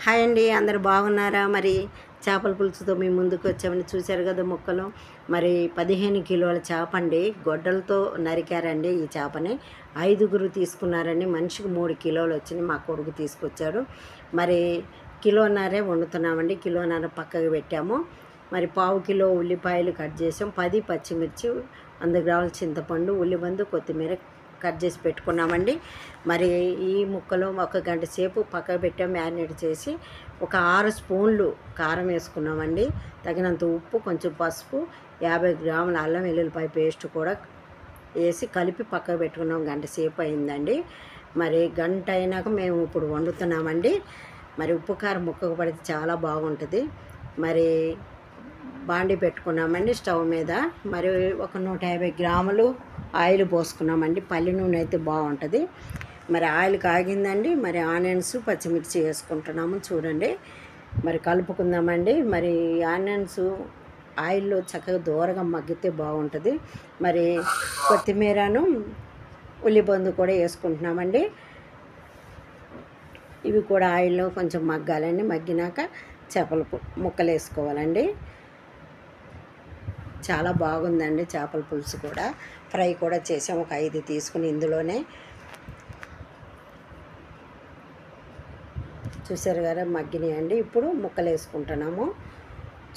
Hi అండి, అందరు బాగున్నారా? మరి చేపల పులుసుతో మీ ముందుకు వచ్చామని చూశారు కదా ముక్కలు. మరి 15 కిలోల చేప అండి, గొడ్డలతో నరికారండి. ఈ చేపని 5గురు తీసుకున్నారండి. మనిషికి 3 కిలోలు వచ్చింది. మా కొడుకు తీసుకొచ్చాడు. మరి కిలోన్నరే వండుతున్నామండి. కిలోన్నర పక్కకు పెట్టాము. మరి పావు కిలో ఉల్లిపాయలు కట్ చేసాం, 10 పచ్చిమిర్చి, 100 గ్రాముల చింతపండు, ఉల్లిబందు, కొత్తిమీర కట్ చేసి పెట్టుకున్నామండి. మరి ఈ ముక్కలు 1 గంట సేపు పక్కకు పెట్టాము, మ్యారినేట్ చేసి. ఒక 6 స్పూన్లు కారం వేసుకున్నామండి. తగినంత ఉప్పు, కొంచెం పసుపు, 50 గ్రాముల అల్లం వెల్లుల్లిపాయ పేస్ట్ కూడా వేసి కలిపి పక్కకు పెట్టుకున్నాం. గంట సేపు అయిందండి. మరి గంట అయినాక మేము ఇప్పుడు వండుతున్నామండి. మరి ఉప్పు కారం ముక్కకు పడితే చాలా బాగుంటుంది. మరి బాండి పెట్టుకున్నామండి స్టవ్ మీద. మరి ఒక 150 గ్రాములు ఆయిల్ పోసుకున్నామండి. పల్లి నూనె అయితే బాగుంటుంది. మరి ఆయిల్ కాగిందండి. మరి ఆనియన్స్, పచ్చిమిర్చి వేసుకుంటున్నాము. చూడండి, మరి కలుపుకుందామండి. మరి ఆనియన్స్ ఆయిల్లో చక్కగా దూరగా మగ్గితే బాగుంటుంది. మరి కొత్తిమీరను, ఉల్లిబందు కూడా వేసుకుంటున్నామండి. ఇవి కూడా ఆయిల్లో కొంచెం మగ్గాలండి. మగ్గినాక చేపల ముక్కలు వేసుకోవాలండి. చాలా బాగుందండి చేపల పులుసు కూడా. ఫ్రై కూడా చేసాము, ఒక 5 తీసుకుని ఇందులోనే. చూసారు కదా, మగ్గినాయండి. ఇప్పుడు ముక్కలు వేసుకుంటున్నాము.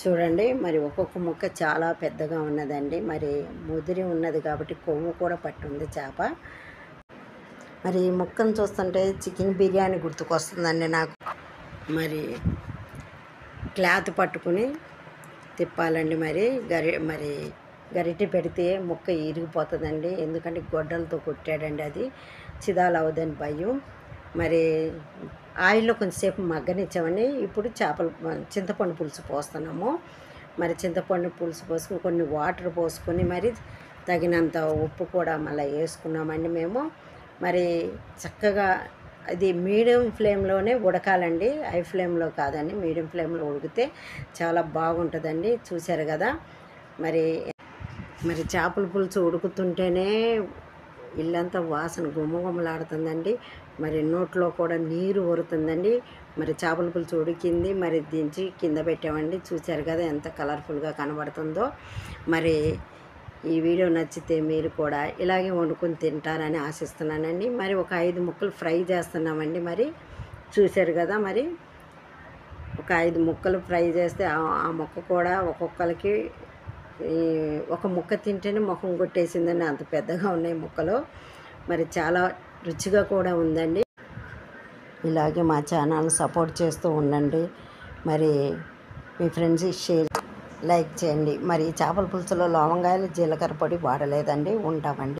చూడండి, మరి ఒక్కొక్క ముక్క చాలా పెద్దగా ఉన్నదండి. మరి ముదిరి ఉన్నది కాబట్టి కొవ్వు కూడా పట్టుంది చేప. మరి ఈ ముక్కను చూస్తుంటే చికెన్ బిర్యానీ గుర్తుకొస్తుందండి నాకు. మరి క్లాత్ పట్టుకుని తిప్పాలండి. మరి గరిటె పెడితే ముక్క ఇరిగిపోతుందండి. ఎందుకంటే గొడ్డలతో కొట్టాడండి, అది చిదాలు అవదని భయం. మరి ఆయిల్లో కొంచెంసేపు మగ్గనిచ్చామండి. ఇప్పుడు చింతపండు పులుసు పోస్తున్నాము. మరి చింతపండు పులుసు పోసుకుని కొన్ని వాటర్ పోసుకొని మరి తగినంత ఉప్పు కూడా మళ్ళీ వేసుకున్నామండి మేము. మరి చక్కగా అది మీడియం ఫ్లేమ్లోనే ఉడకాలండి, హై ఫ్లేమ్లో కాదండి. మీడియం ఫ్లేమ్లో ఉడికితే చాలా బాగుంటుందండి. చూశారు కదా, మరి చేపల పులుసు ఉడుకుతుంటేనే ఇల్లంతా వాసన గుమగుమలాడుతుందండి. మరి నోట్లో కూడా నీరు ఊరుతుందండి. మరి చేపల పులుసు ఉడికింది. మరి దించి కింద పెట్టామండి. చూశారు కదా ఎంత కలర్ఫుల్గా కనబడుతుందో. మరి ఈ వీడియో నచ్చితే మీరు కూడా ఇలాగే వండుకొని తింటారని ఆశిస్తున్నానండి. మరి ఒక 5 ముక్కలు ఫ్రై చేస్తున్నామండి. మరి చూశారు కదా, మరి ఒక 5 ముక్కలు ఫ్రై చేస్తే ఆ ముక్క కూడా ఒక్కొక్కరికి ఒక ముక్క తింటేనే ముఖం కొట్టేసిందండి, అంత పెద్దగా ఉన్నాయి ముక్కలు. మరి చాలా రుచిగా కూడా ఉందండి. ఇలాగే మా ఛానల్ సపోర్ట్ చేస్తూ ఉండండి. మరి మీ ఫ్రెండ్స్ షేర్, లైక్ చేయండి. మరి చేపల పులుసులో లవంగాయలు, జీలకర్ర పొడి వాడలేదండి. ఉంటామండి.